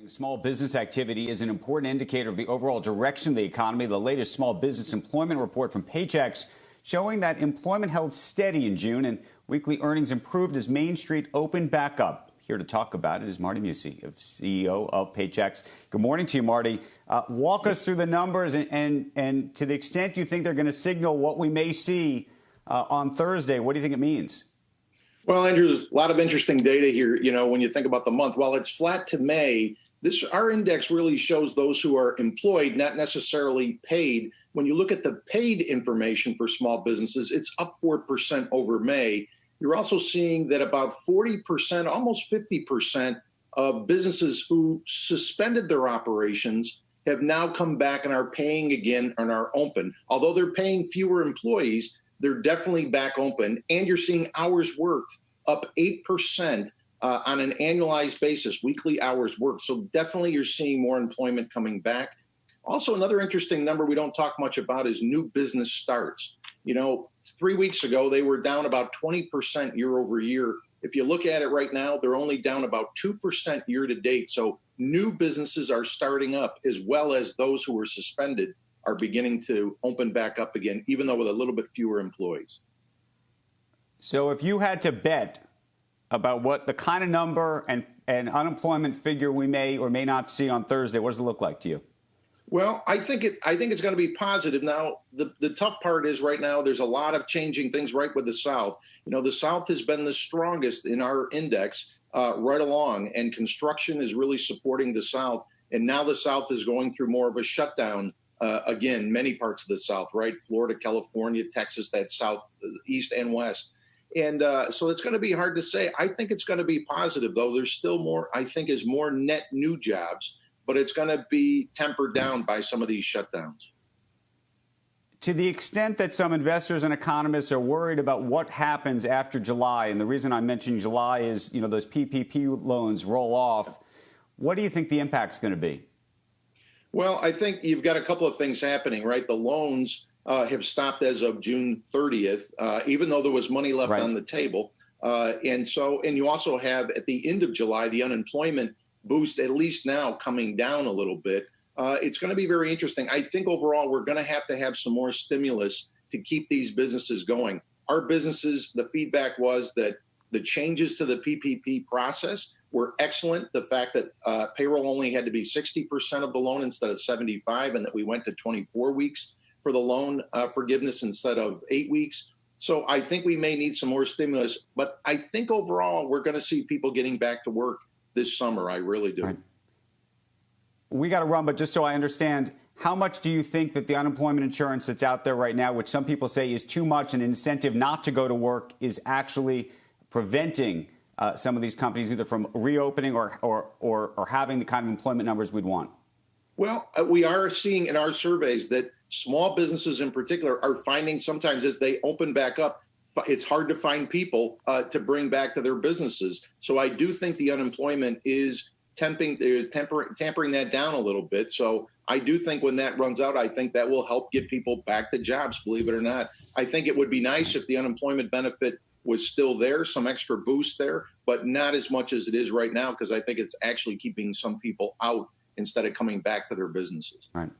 Small business activity is an important indicator of the overall direction of the economy. The latest small business employment report from Paychex showing that employment held steady in June and weekly earnings improved as Main Street opened back up. Here to talk about it is Marty Musi, CEO of Paychex. Good morning to you, Marty. Walk us through the numbers and to the extent you think they're going to signal what we may see on Thursday, what do you think it means? Well, Andrew, there's a lot of interesting data here. You know, when you think about the month, while it's flat to May, our index really shows those who are employed, not necessarily paid. When you look at the paid information for small businesses, it's up 4% over May. You're also seeing that about 40%, almost 50% of businesses who suspended their operations have now come back and are paying again and are open. Although they're paying fewer employees, they're definitely back open. And you're seeing hours worked up 8% on an annualized basis, weekly hours worked. So definitely you're seeing more employment coming back. Also, another interesting number we don't talk much about is new business starts. You know, 3 weeks ago, they were down about 20% year over year. If you look at it right now, they're only down about 2% year to date. So new businesses are starting up, as well as those who were suspended are beginning to open back up again, even though with a little bit fewer employees. So if you had to bet about what the kind of number and unemployment figure we may or may not see on Thursday, what does it look like to you? Well, I think it's going to be positive. Now, the tough part is right now there's a lot of changing things right with the South. You know, the South has been the strongest in our index right along, and construction is really supporting the South. And now the South is going through more of a shutdown. Again, many parts of the South, right? Florida, California, Texas, that South, East and West. And so it's going to be hard to say. I think it's going to be positive, though. There's still more, I think, is more net new jobs, but it's going to be tempered down by some of these shutdowns. To the extent that some investors and economists are worried about what happens after July, and the reason I mentioned July is, you know, those PPP loans roll off, what do you think the impact's going to be? Well, I think you've got a couple of things happening, right? The loans have stopped as of June 30th, even though there was money left on the table. And you also have at the end of July, the unemployment boost, at least now, coming down a little bit. It's going to be very interesting. I think overall, we're going to have some more stimulus to keep these businesses going. Our businesses, the feedback was that the changes to the PPP process were excellent. The fact that payroll only had to be 60% of the loan instead of 75%, and that we went to 24 weeks for the loan forgiveness instead of 8 weeks. So I think we may need some more stimulus. But I think overall, we're going to see people getting back to work this summer. I really do. Right. We got to run, but just so I understand, how much do you think that the unemployment insurance that's out there right now, which some people say is too much, an incentive not to go to work, is actually preventing some of these companies either from reopening or having the kind of employment numbers we'd want? Well, we are seeing in our surveys that small businesses in particular are finding sometimes as they open back up, it's hard to find people to bring back to their businesses. So I do think the unemployment is tampering that down a little bit. So I do think when that runs out, I think that will help get people back to jobs, believe it or not. I think it would be nice if the unemployment benefit was still there, some extra boost there, but not as much as it is right now, because I think it's actually keeping some people out instead of coming back to their businesses. Right.